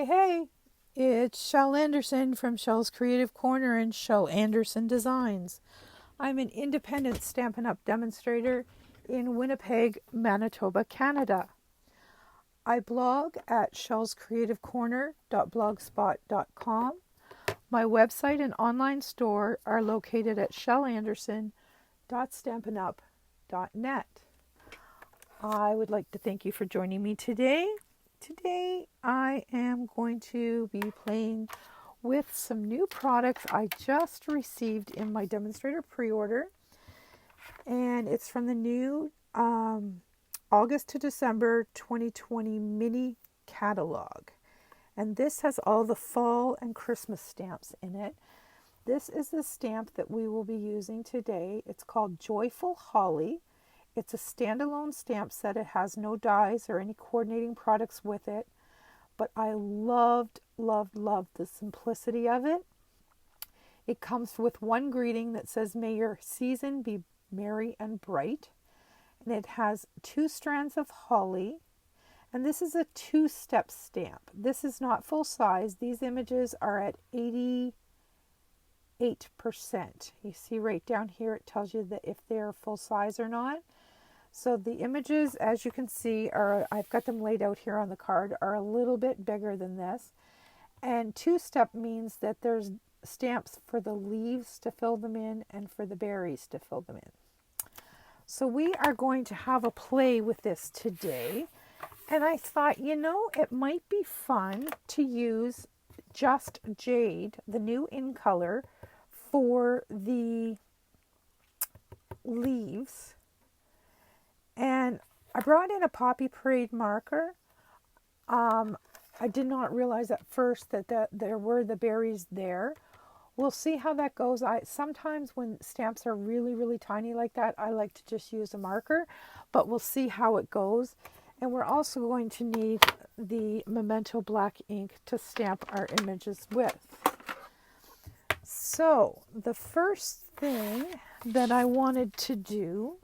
Hey, it's Shel Anderson from Shel's Creative Corner and Shel Anderson Designs. I'm an independent Stampin' Up! Demonstrator in Winnipeg, Manitoba, Canada. I blog at shelscreativecorner.blogspot.com. My website and online store are located at shelanderson.stampinup.net. I would like to thank you for joining me today. Today I am going to be playing with some new products I just received in my Demonstrator pre-order. And it's from the new August to December 2020 mini catalog. And this has all the fall and Christmas stamps in it. This is the stamp that we will be using today. It's called Joyful Holly. It's a standalone stamp set. It has no dies or any coordinating products with it. But I loved the simplicity of it. It comes with one greeting that says, "May your season be merry and bright." And it has 2 strands of holly. And this is a 2-step stamp. This is not full size. These images are at 88%. You see right down here, it tells you that if they're full size or not. So the images, as you can see, I've got them laid out here on the card, are a little bit bigger than this. And 2-step means that there's stamps for the leaves to fill them in and for the berries to fill them in. So we are going to have a play with this today. And I thought, it might be fun to use Just Jade, the new in color, for the leaves. And I brought in a Poppy Parade marker. I did not realize at first that there were the berries there. We'll see how that goes. Sometimes when stamps are really tiny like that, I like to just use a marker, but we'll see how it goes. And we're also going to need the Memento black ink to stamp our images with. So the first thing that I wanted to do,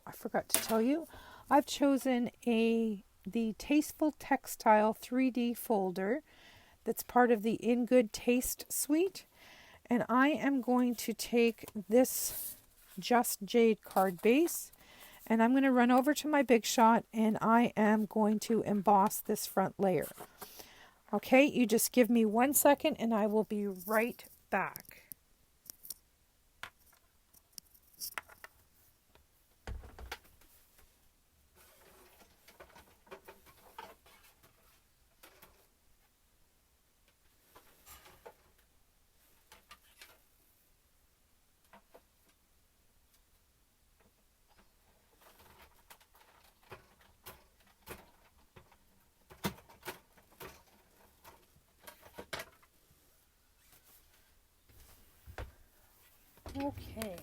I forgot to tell you, I've chosen the Tasteful Textile 3D folder that's part of the In Good Taste suite. And I am going to take this Just Jade card base and I'm going to run over to my Big Shot and I am going to emboss this front layer. Okay, you just give me 1 second and I will be right back. Okay.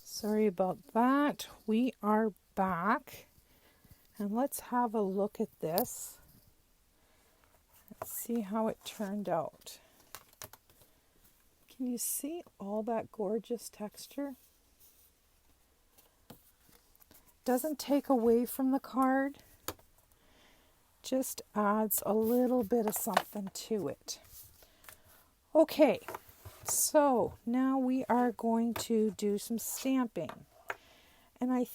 Sorry about that. We are back. And let's have a look at this. Let's see how it turned out. Can you see all that gorgeous texture? Doesn't take away from the card. Just adds a little bit of something to it. Okay. So now we are going to do some stamping. And I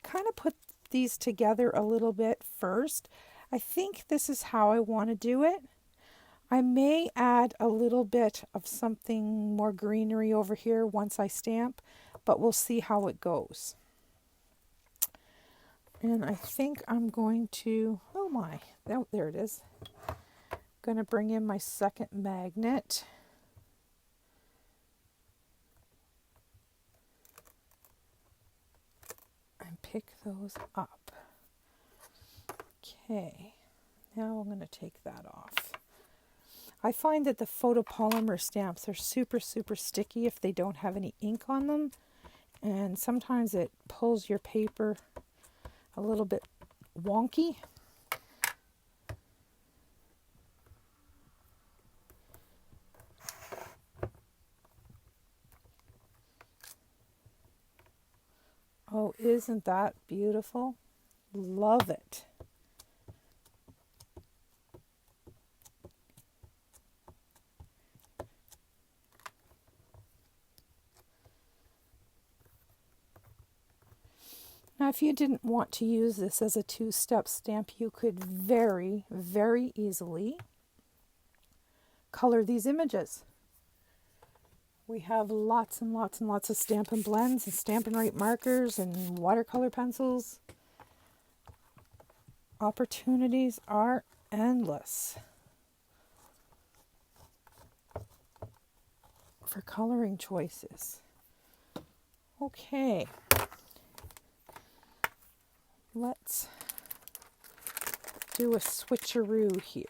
kind of put these together a little bit first. I think this is how I want to do it. I may add a little bit of something more greenery over here once I stamp, but we'll see how it goes. And I think I'm going to, there it is. Going to bring in my second magnet. Pick those up. Okay, now I'm going to take that off. I find that the photopolymer stamps are super sticky if they don't have any ink on them, and sometimes it pulls your paper a little bit wonky. Oh, isn't that beautiful? Love it. Now, if you didn't want to use this as a two-step stamp, you could very, very easily color these images. We have lots and lots and lots of Stampin' blends and Stampin' Write markers and watercolor pencils. Opportunities are endless for coloring choices. Okay, let's do a switcheroo here.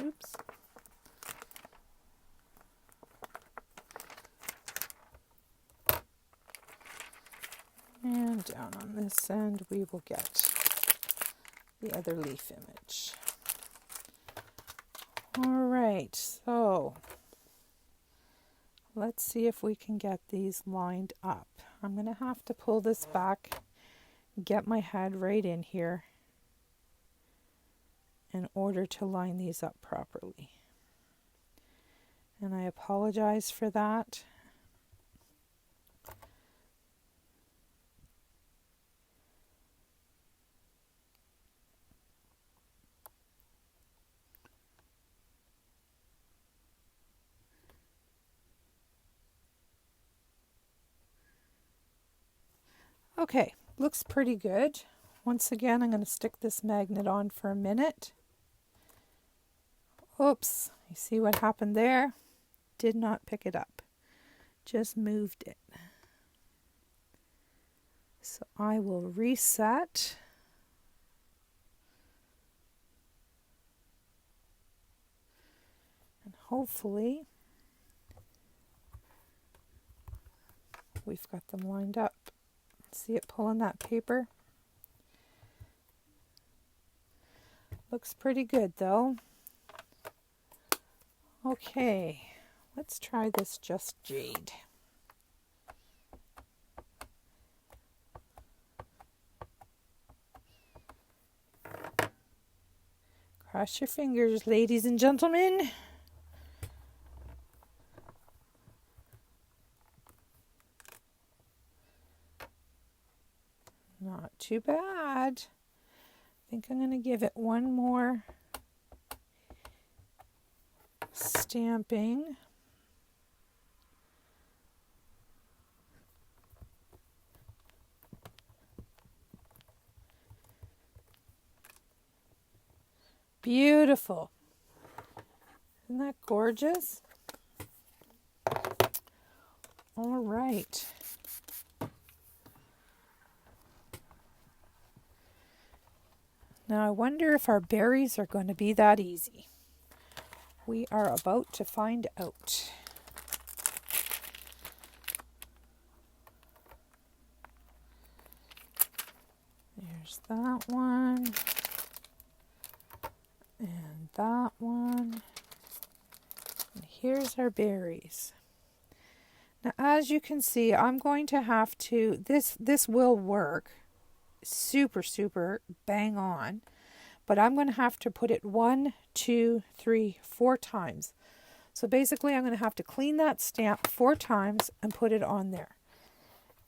Oops. And down on this end, we will get the other leaf image. All right, so let's see if we can get these lined up. I'm going to have to pull this back, get my head right in here in order to line these up properly. And I apologize for that. Okay, looks pretty good. Once again, I'm going to stick this magnet on for a minute. Oops, you see what happened there? Did not pick it up, just moved it. So I will reset. And hopefully we've got them lined up. See it pulling that paper? Looks pretty good though. Okay, let's try this Just Jade. Cross your fingers, ladies and gentlemen. Not too bad. I think I'm going to give it one more stamping. Beautiful. Isn't that gorgeous? All right. Now I wonder if our berries are going to be that easy. We are about to find out. There's that one. And that one. And here's our berries. Now as you can see, I'm going to have to, this will work super bang on, but I'm going to have to put it 1, 2, 3, 4 times. So basically I'm going to have to clean that stamp 4 times and put it on there.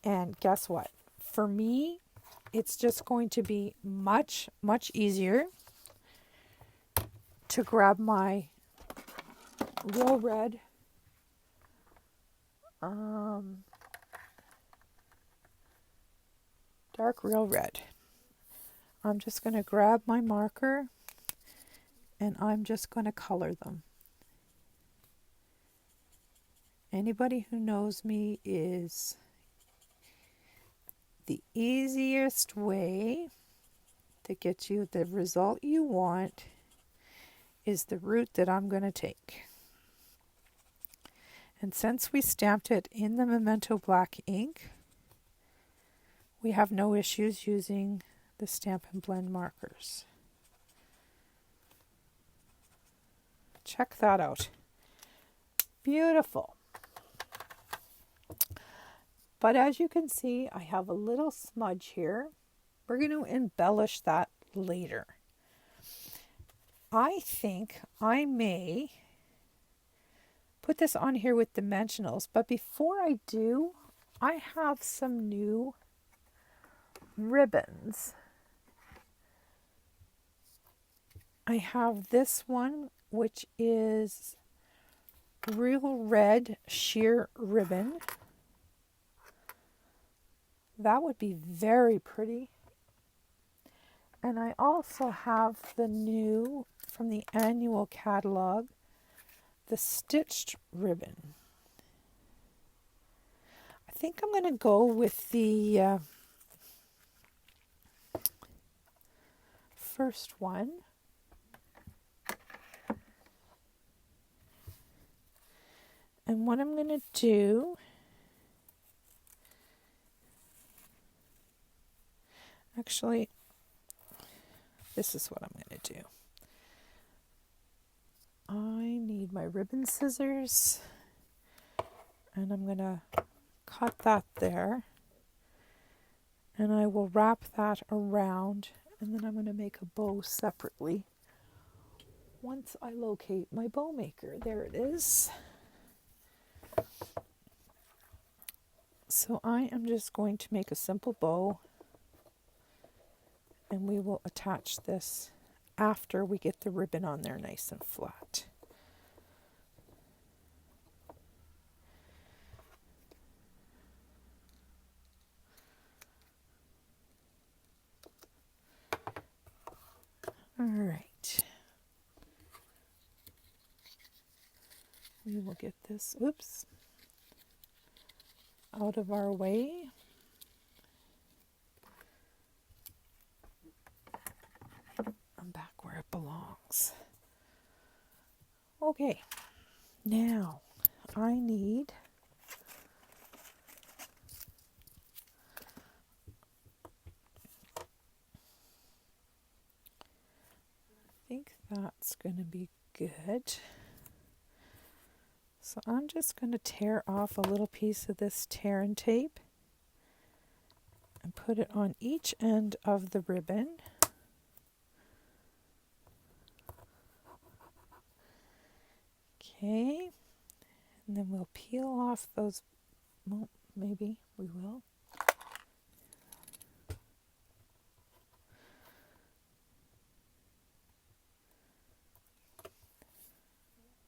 And guess what? For me, it's just going to be much easier to grab my Real Red dark Real Red. I'm just going to grab my marker and I'm just going to color them. Anybody who knows me is the easiest way to get you the result you want is the route that I'm going to take. And since we stamped it in the Memento Black ink, we have no issues using the Stampin' Blend markers. Check that out. Beautiful. But as you can see, I have a little smudge here. We're going to embellish that later. I think I may put this on here with dimensionals, but before I do, I have some new ribbons. I have this one, which is real red sheer ribbon. That would be very pretty. And I also have the new, from the annual catalog, the stitched ribbon. I think I'm going to go with the first one. And what I'm going to do, actually, this is what I'm going to do. I need my ribbon scissors, and I'm going to cut that there, and I will wrap that around, and then I'm going to make a bow separately once I locate my bow maker. There it is. So I am just going to make a simple bow, and we will attach this after we get the ribbon on there nice and flat. All right. We will get this, oops, out of our way. I'm back where it belongs. Okay, now I need I think that's going to be good. So I'm just going to tear off a little piece of this tear and tape and put it on each end of the ribbon. Okay, and then we'll peel off those, well, maybe we will.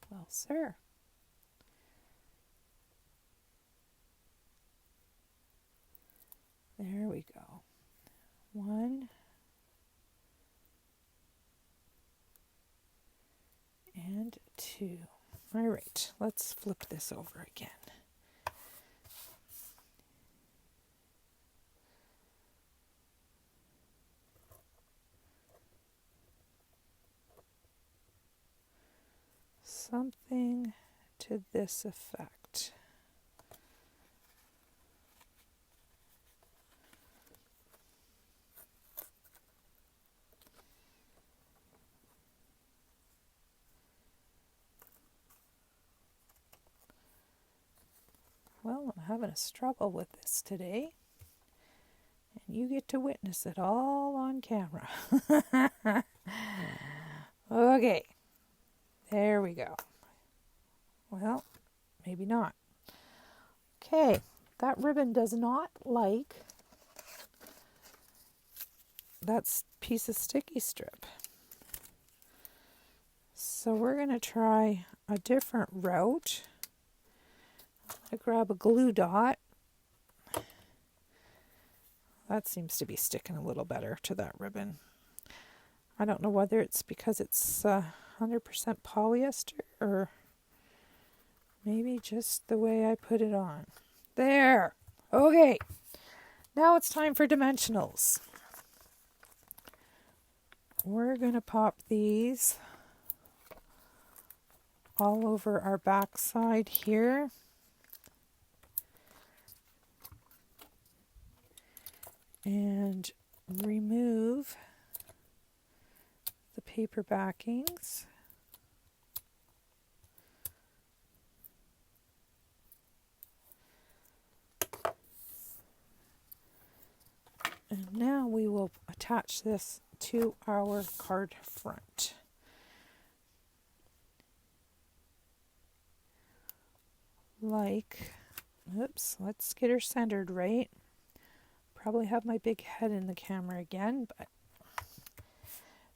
Well, sir. There we go. 1 and 2. All right, let's flip this over again. Something to this effect. Well, I'm having a struggle with this today, and you get to witness it all on camera. Okay, there we go. Well, maybe not. Okay, that ribbon does not like that piece of sticky strip. So we're going to try a different route. I grab a glue dot. That seems to be sticking a little better to that ribbon. I don't know whether it's because it's 100% polyester or maybe just the way I put it on. There. Okay. Now it's time for dimensionals. We're going to pop these all over our back side here. And remove the paper backings. And now we will attach this to our card front. Like, oops, let's get her centered right. Probably have my big head in the camera again, but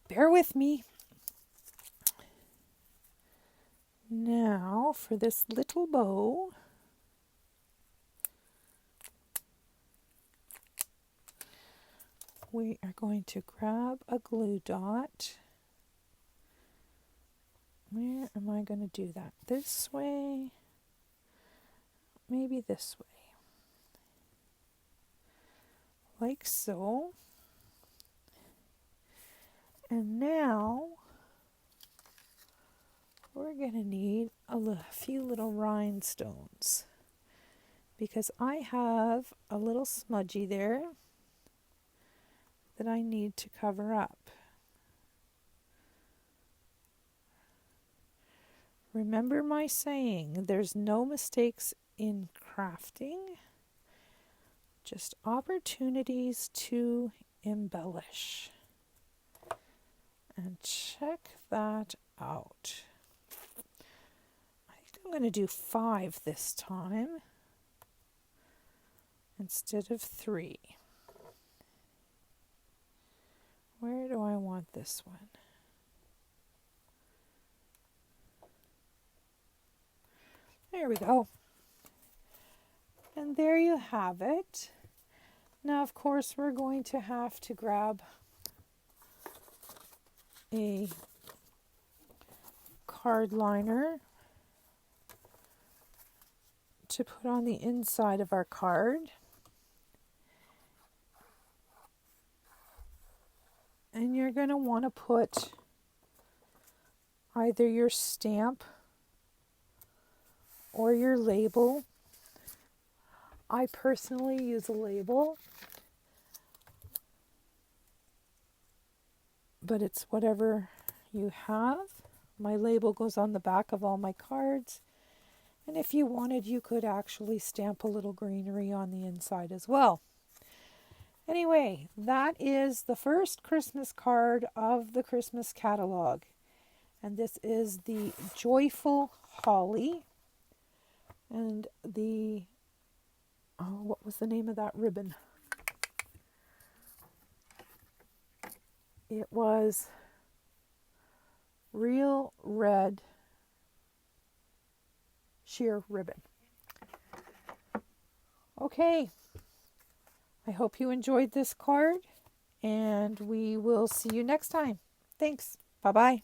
bear with me. Now for this little bow, we are going to grab a glue dot. Where am I going to do that? This way? Maybe this way. Like so. And now we're going to need a few little rhinestones because I have a little smudgy there that I need to cover up. Remember my saying, there's no mistakes in crafting, just opportunities to embellish. And check that out. I think I'm going to do 5 this time instead of 3. Where do I want this one? There we go. And there you have it. Now, of course, we're going to have to grab a card liner to put on the inside of our card. And you're going to want to put either your stamp or your label. I personally use a label, but it's whatever you have. My label goes on the back of all my cards, and if you wanted, you could actually stamp a little greenery on the inside as well. Anyway, that is the first Christmas card of the Christmas catalog, and this is the Joyful Holly, and the what was the name of that ribbon? It was Real Red Sheer Ribbon. Okay, I hope you enjoyed this card, and we will see you next time. Thanks. Bye-bye.